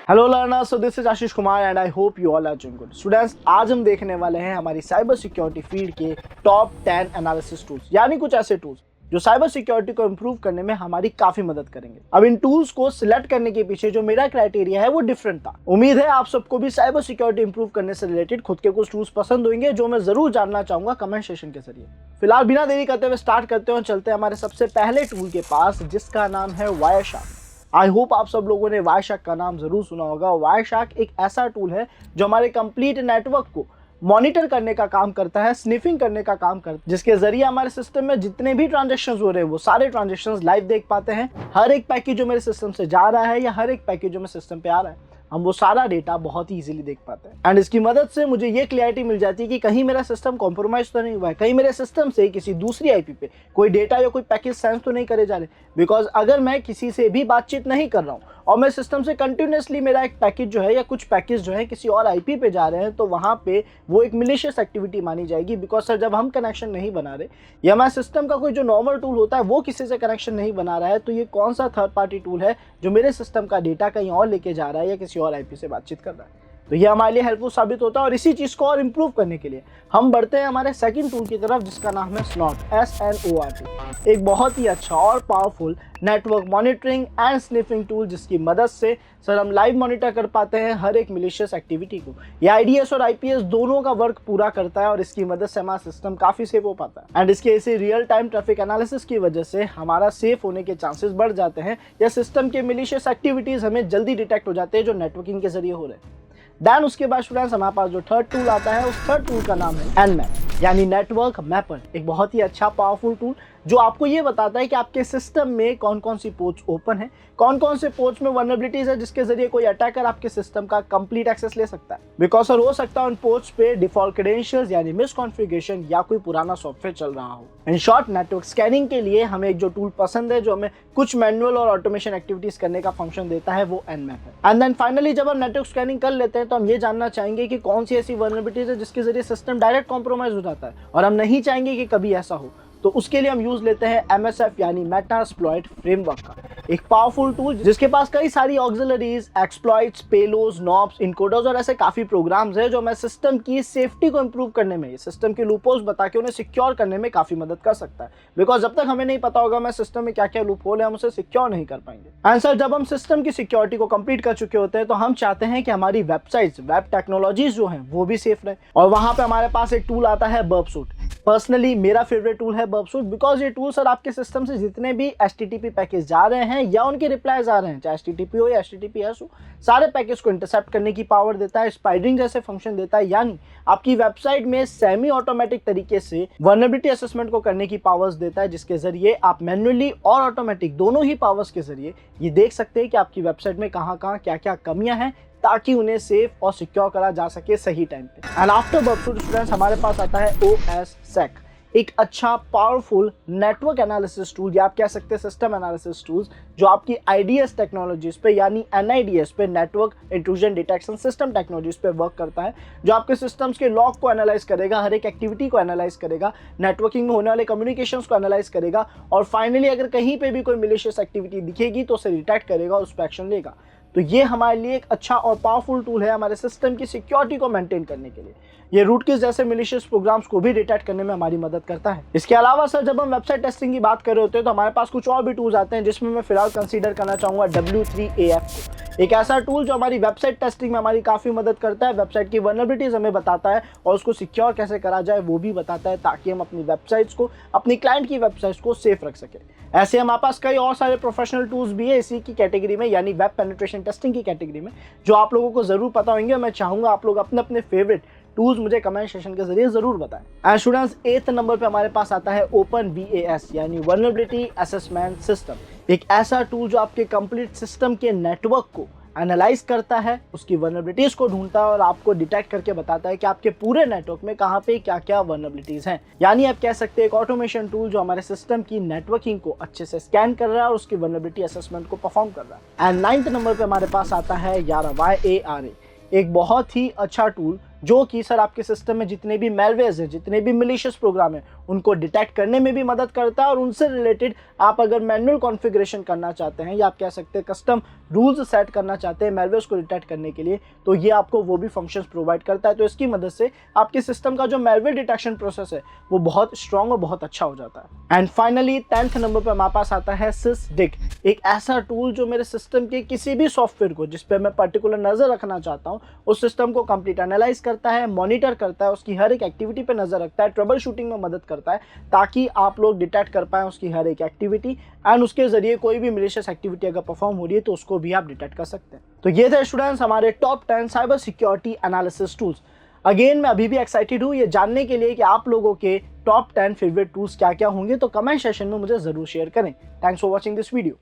Hello learners, so this is Ashish Kumar and I hope you all are doing good. Students, आज हम देखने वाले हैं हमारी साइबर सिक्योरिटी फील्ड के टॉप 10 एनालिसिस टूल्स, यानी कुछ ऐसे टूल्स जो साइबर सिक्योरिटी को इंप्रूव करने में हमारी काफी मदद करेंगे। अब इन टूल्स को सिलेक्ट करने के पीछे जो मेरा क्राइटेरिया है वो डिफरेंट था। उम्मीद है आप सबको भी साइबर सिक्योरिटी इंप्रूव करने से रिलेटेड खुद के कुछ टूल्स पसंद होंगे जो मैं जरूर जानना चाहूंगा कमेंट सेशन के जरिए। फिलहाल बिना देरी करते हुए स्टार्ट करते हैं और चलते हैं हमारे सबसे पहले टूल के पास, जिसका नाम है वायरशार्क। आई होप आप सब लोगों ने वायरशार्क का नाम जरूर सुना होगा। वायरशार्क एक ऐसा टूल है जो हमारे कंप्लीट नेटवर्क को मॉनिटर करने का काम करता है, स्निफिंग करने का काम करता है, जिसके जरिए हमारे सिस्टम में जितने भी ट्रांजेक्शंस हो रहे हैं वो सारे ट्रांजेक्शंस लाइव देख पाते हैं। हर एक पैकेज जो मेरे सिस्टम से जा रहा है या हर एक पैकेज जो मेरे सिस्टम पे आ रहा है, हम वो सारा डेटा बहुत ही इजीली देख पाते हैं। एंड इसकी मदद से मुझे ये क्लैरिटी मिल जाती है कि कहीं मेरा सिस्टम कॉम्प्रोमाइज तो नहीं हुआ है, कहीं मेरे सिस्टम से किसी दूसरी आईपी पे कोई डेटा या कोई पैकेज सेंस तो नहीं करे जा रहे। बिकॉज अगर मैं किसी से भी बातचीत नहीं कर रहा हूँ और मेरे सिस्टम से कंटिन्यूसली मेरा एक पैकेज जो है या कुछ पैकेज जो है किसी और आईपी पे जा रहे हैं, तो वहाँ पे वो एक मिलिशियस एक्टिविटी मानी जाएगी। बिकॉज सर, जब हम कनेक्शन नहीं बना रहे या हमारे सिस्टम का कोई जो नॉर्मल टूल होता है वो किसी से कनेक्शन नहीं बना रहा है, तो ये कौन सा थर्ड पार्टी टूल है जो मेरे सिस्टम का डेटा कहीं और लेके जा रहा है या किसी और आईपी से बातचीत कर रहा है। तो ये हमारे लिए हेल्पफुल साबित होता है। और इसी चीज को और इंप्रूव करने के लिए हम बढ़ते हैं हमारे सेकंड टूल की तरफ, जिसका नाम है स्नॉट, SNORT। एक बहुत ही अच्छा और powerful network monitoring and sniffing tool, जिसकी मदद से सर हम लाइव मॉनिटर कर पाते हैं हर एक मिलिशियस एक्टिविटी को। ये IDS और IPS दोनों का वर्क पूरा करता है और इसकी मदद से हमारा सिस्टम काफी सेफ हो पाता है। एंड इसके इसी रियल टाइम ट्रैफिक एनालिसिस की वजह से हमारा सेफ होने के चांसेस बढ़ जाते हैं या सिस्टम के मिलिशियस एक्टिविटीज हमें जल्दी डिटेक्ट हो जाते हैं जो नेटवर्किंग के जरिए हो रहे हैं। देन उसके बाद स्टूडेंट्स हमारे पास जो थर्ड टूल आता है, उस थर्ड टूल का नाम है Nmap, यानी नेटवर्क मैपर। एक बहुत ही अच्छा पावरफुल टूल जो आपको ये बताता है कि आपके सिस्टम में कौन कौन सी पोर्ट्स ओपन है, कौन कौन से पोर्ट्स में वल्नरेबिलिटीज है जिसके जरिए कोई अटैकर आपके सिस्टम का कंप्लीट एक्सेस ले सकता है। बिकॉज सर, हो सकता है उन पोर्ट्स पे डिफॉल्ट क्रेडेंशियल्स यानी मिसकॉन्फ़िगरेशन या कोई पुराना सॉफ्टवेयर चल रहा हो। इन शॉर्ट, नेटवर्क स्कैनिंग के लिए हमें एक जो टूल पसंद है जो हमें कुछ मैनुअल और ऑटोमेशन एक्टिविटीज करने का फंक्शन देता है, वो Nmap है। एंड देन फाइनली जब हम नेटवर्क स्कैनिंग कर लेते हैं तो हम ये जानना चाहेंगे कि कौन सी ऐसी वल्नरेबिलिटीज है जिसके जरिए सिस्टम डायरेक्ट कॉम्प्रोमाइज हो जाता है और हम नहीं चाहेंगे कि कभी ऐसा हो। तो उसके लिए हम यूज लेते हैं MSF यानी मेटास्प्लॉइट फ्रेमवर्क का, एक पावरफुल टूल जिसके पास कई सारी auxiliaries, exploits, payloads, knobs, encoders और ऐसे काफी प्रोग्राम्स हैं जो हमें सिस्टम की सेफ्टी को इंप्रूव करने में, सिस्टम के लूपहोल्स बता के उन्हें सिक्योर करने में काफी मदद कर सकता है। बिकॉज जब तक हमें नहीं पता होगा हमें सिस्टम में क्या क्या लूपहोल है, हम उसे सिक्योर नहीं कर पाएंगे। एंड सर, जब हम सिस्टम की सिक्योरिटी को कंप्लीट कर चुके होते हैं तो हम चाहते हैं कि हमारी वेबसाइट्स, वेब टेक्नोलॉजीज जो हैं वो भी सेफ रहे। और वहां पे हमारे पास एक टूल आता है बर्बसूट। पर्सनली मेरा फेवरेट टूल है बर्बसूट, बिकॉज ये टूल सर आपके सिस्टम से जितने भी HTTP पैकेज जा रहे हैं या उनके रिप्लाईज आ रहे हैं, चाहे HTTP हो या HTTPS हो, सारे पैकेज को इंटरसेप्ट करने की पावर देता है, स्पाइडरिंग जैसे फंक्शन देता है, यानी आपकी वेबसाइट में सेमी ऑटोमेटिक तरीके से वल्नरेबिलिटी असेसमेंट को करने की पावर्स देता है, जिसके जरिए आप मैन्युअली और ऑटोमेटिक दोनों ही पावर्स के जरिए ये देख सकते हैं कि आपकी वेबसाइट में कहाँ कहाँ क्या क्या कमियां हैं, ताकि उन्हें सेफ और सिक्योर करा जा सके सही टाइम पे। एंड आफ्टर बर्बसूट स्टूडेंट्स हमारे पास आता है OSSEC, एक अच्छा पावरफुल नेटवर्क एनालिसिस टूल या आप कह सकते हैं सिस्टम एनालिसिस टूल्स, जो आपकी IDS टेक्नोलॉजीज पे यानी NIDS पे, network intrusion detection system technologies पे वर्क करता है, जो आपके सिस्टम्स के लॉग को एनालाइज करेगा, हर एक एक्टिविटी को एनालाइज करेगा, नेटवर्किंग में होने वाले कम्युनिकेशंस को एनालाइज करेगा और फाइनली अगर कहीं पे भी कोई मिलिशियस एक्टिविटी दिखेगी तो उसे डिटेक्ट करेगा और उस पर एक्शन लेगा। तो ये हमारे लिए एक अच्छा और पावरफुल टूल है हमारे सिस्टम की सिक्योरिटी को मेंटेन करने के लिए। ये रूटकीज जैसे मिलिशियस प्रोग्राम्स को भी डिटेक्ट करने में हमारी मदद करता है। इसके अलावा सर, जब हम वेबसाइट टेस्टिंग की बात कर रहे होते हैं तो हमारे पास कुछ और भी टूल्स आते हैं, जिसमें मैं फिलहाल कंसीडर करना चाहूँगा W3AF को। एक ऐसा टूल जो हमारी वेबसाइट टेस्टिंग में हमारी काफ़ी मदद करता है, वेबसाइट की वल्नरेबिलिटीज हमें बताता है और उसको सिक्योर कैसे करा जाए वो भी बताता है, ताकि हम अपनी वेबसाइट्स को, अपनी क्लाइंट की वेबसाइट्स को सेफ रख सकें। ऐसे हमारे पास कई और सारे प्रोफेशनल टूल्स भी है इसी की कैटेगरी में, यानी वेब पेनिट्रेशन टेस्टिंग की कैटेगरी में, जो आप लोगों को जरूर पता होंगे। मैं चाहूंगा आप लोग अपने अपने फेवरेट टूल्स मुझे कमेंट सेक्शन के जरिए जरूर बताएं। एंड स्टूडेंट्स, 8th नंबर पे हमारे पास आता है OpenVAS यानी वल्नरेबिलिटी असेसमेंट सिस्टम, एक ऐसा टूल जो आपके कंप्लीट सिस्टम के नेटवर्क को एनालाइज करता है, उसकी वल्नरेबिलिटीज को ढूंढता है और आपको डिटेक्ट करके बताता है कि आपके पूरे नेटवर्क में कहाँ पे क्या क्या वल्नरेबिलिटीज हैं। यानी आप कह सकते हैं एक ऑटोमेशन टूल जो हमारे सिस्टम की नेटवर्किंग को अच्छे से स्कैन कर रहा है और उसकी वल्नरेबिलिटी असेसमेंट को परफॉर्म कर रहा है। एंड 9th नंबर पे हमारे पास आता है YARA, एक बहुत ही अच्छा टूल जो कि सर आपके सिस्टम में जितने भी मेलवेयर्स हैं, जितने भी मिलिशियस प्रोग्राम हैं, उनको डिटेक्ट करने में भी मदद करता है। और उनसे रिलेटेड आप अगर मैनुअल कॉन्फ़िगरेशन करना चाहते हैं या आप कह सकते हैं कस्टम रूल्स सेट करना चाहते हैं मेलवेयर्स को डिटेक्ट करने के लिए, तो ये आपको वो भी फंक्शंस प्रोवाइड करता है। तो इसकी मदद से आपके सिस्टम का जो मेलवेयर डिटेक्शन प्रोसेस है वो बहुत स्ट्रॉन्ग और बहुत अच्छा हो जाता है। एंड फाइनली 10th नंबर पर हमारे पास आता है SysDict, एक ऐसा टूल जो मेरे सिस्टम के किसी भी सॉफ्टवेयर को जिस पे मैं पर्टिकुलर नजर रखना चाहता हूँ उस सिस्टम को कंप्लीट एनालाइज करता है, मॉनिटर करता है, उसकी हर एक एक्टिविटी पे नजर रखता है, ट्रबल शूटिंग में मदद करता है ताकि आप लोग डिटेक्ट कर पाए उसकी हर एक एक्टिविटी एंड उसके जरिए कोई भी मिलिशियस एक्टिविटी अगर परफॉर्म हो रही है तो उसको भी आप डिटेक्ट कर सकते हैं। तो ये थे स्टूडेंट्स हमारे top 10 cyber security analysis tools. Again मैं अभी भी एक्साइटेड हूँ ये जानने के लिए कि आप लोगों के टॉप 10 फेवरेट टूल्स क्या क्या होंगे, तो कमेंट सेक्शन में मुझे जरूर शेयर करें। Thanks for watching this video.